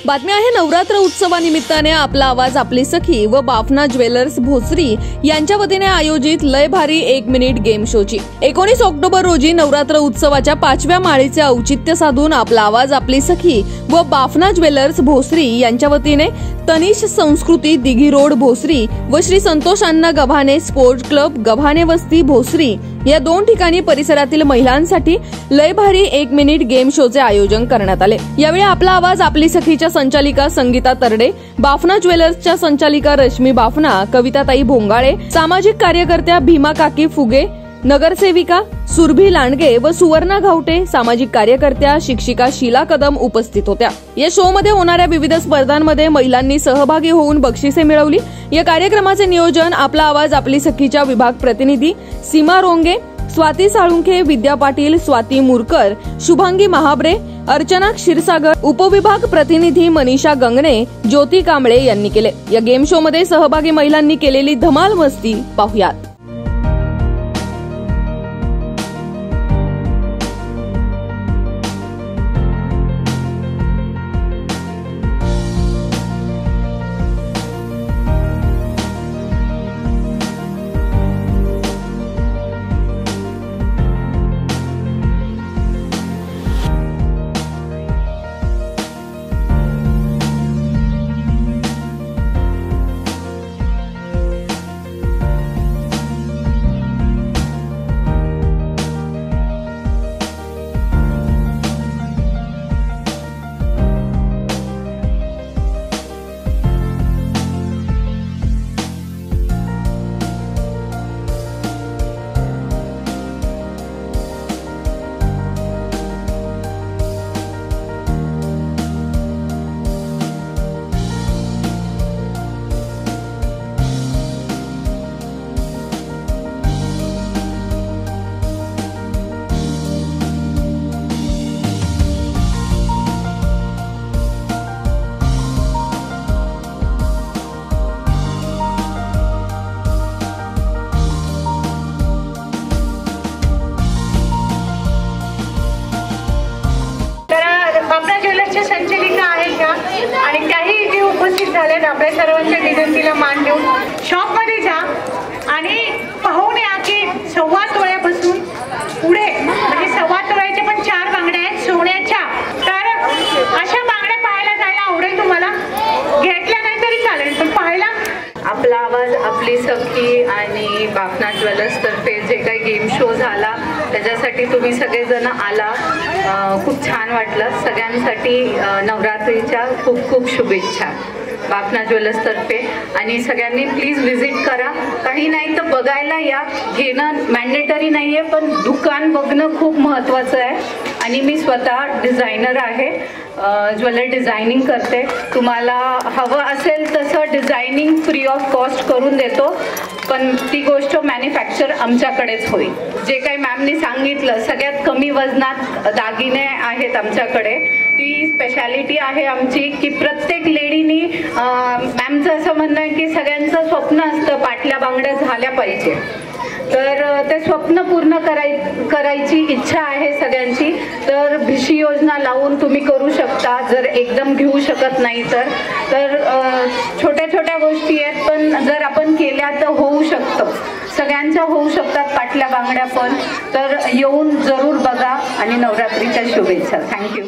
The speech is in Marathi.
बातमी आहे नवरात्र उत्सवानिमित्ताने आपला आवाज आपली सखी व बाफना ज्वेलर्स भोसरी यांच्या वतीने आयोजित लय भारी 1 मिनिट गेम शोची 19 ऑक्टोबर रोजी नवरात्र उत्सवाच्या 5व्या माळेचे औचित्य साधून आपला आवाज आपली सखी व बाफना ज्वेलर्स भोसरी यांच्या वतीने तनिष संस्कृती दिघी रोड भोसरी व श्री संतोष अण्णा गव्हाणे स्पोर्ट्स क्लब गव्हाणे वस्ती भोसरी या 2 ठिकाणी परिसरातील महिलांसाठी लय भारी 1 मिनिट गेम शोचे आयोजन करण्यात आले। यावेळी आपला आवाज आपली सखीच्या संचालिका संगीता तरडे, बाफना ज्वेलर्सच्या संचालिका रश्मी बाफना, कविताताई भोंगाळे, सामाजिक कार्यकर्त्या भीमा काकी फुगे, नगरसेविका सुरभी लांडगे व सुवर्णा घावटे, सामाजिक कार्यकर्त्या शिक्षिका शीला कदम उपस्थित होत्या। या शो मध्ये होणाऱ्या विविध स्पर्धांमध्ये महिलांनी सहभागी होऊन बक्षिसे मिळवली। या कार्यक्रमाचे नियोजन आपला आवाज आपली सखीच्या विभाग प्रतिनिधी सीमा रोंगे, स्वाती साळुंखे, विद्या पाटील, स्वाती मुरकर, शुभांगी महाबरे, अर्चना क्षीरसागर, उपविभाग प्रतिनिधी मनीषा गंगणे, ज्योती कांबळे यांनी केले। या गेम शो मध्ये सहभागी महिलांनी केलेली धमाल मस्ती पाहुयात। संचालिका आहेत ह्या आणि त्याही इथे उपस्थित झालेत। आपल्या सर्वांच्या विनंतीला मान देऊन शॉप मध्ये जा आणि पाहून या की 1.25 तोळ्यापासून पुढे म्हणजे 1.25 तोळ्याच्या पण 4 बांगड्या आहेत सोन्याच्या। तर अशा बांगड्या पाहायला जायला आवडेल तुम्हाला, घेतल्या नाही तरी चालेल पण पाहायला। आपला आवाज आपली सखी आणि बाफना ज्वेलर्स तर्फे जे काही गेम शो झाला त्याच्यासाठी तुम्ही सगळेजण आला, खूप छान वाटलं। सगळ्यांसाठी नवरात्रीच्या खूप खूप शुभेच्छा बाफना ज्वेलर्स तर्फे। आणि सगळ्यांनी प्लीज व्हिजिट करा, काही नाही तर बघायला या, घेणं मॅन्डेटरी नाहीये पण दुकान बघणं खूप महत्त्वाचं आहे। आणि मी स्वतः डिझायनर आहे, ज्वेलरी डिझायनिंग करते, तुम्हाला हवं असेल तसं डिझायनिंग फ्री ऑफ कॉस्ट करून देतो, पण ती गोष्ट मॅन्युफॅक्चर आमच्याकडेच होईल। जे काही मॅमनी सांगितलं सगळ्यात कमी वजनात दागिने आहेत आमच्याकडे, ती स्पेशालिटी आहे आमची की प्रत्येक लेडीनी मॅमचं असं म्हणणं आहे की सगळ्यांचं स्वप्न असतं पाटल्या बांगड्या झाल्या पाहिजे, तर ते स्वप्न पूर्ण करायची इच्छा आहे सगळ्यांची। तर भिशी योजना लावून तुम्ही करू शकता जर एकदम घेऊ शकत नाही तर छोट्या छोट्या गोष्टी आहेत पण जर आपण केल्या तर होऊ शकतं, सगळ्यांच्या होऊ शकतात पाटल्या बांगड्या पण। तर येऊन जरूर बघा आणि नवरात्रीच्या शुभेच्छा। थँक्यू।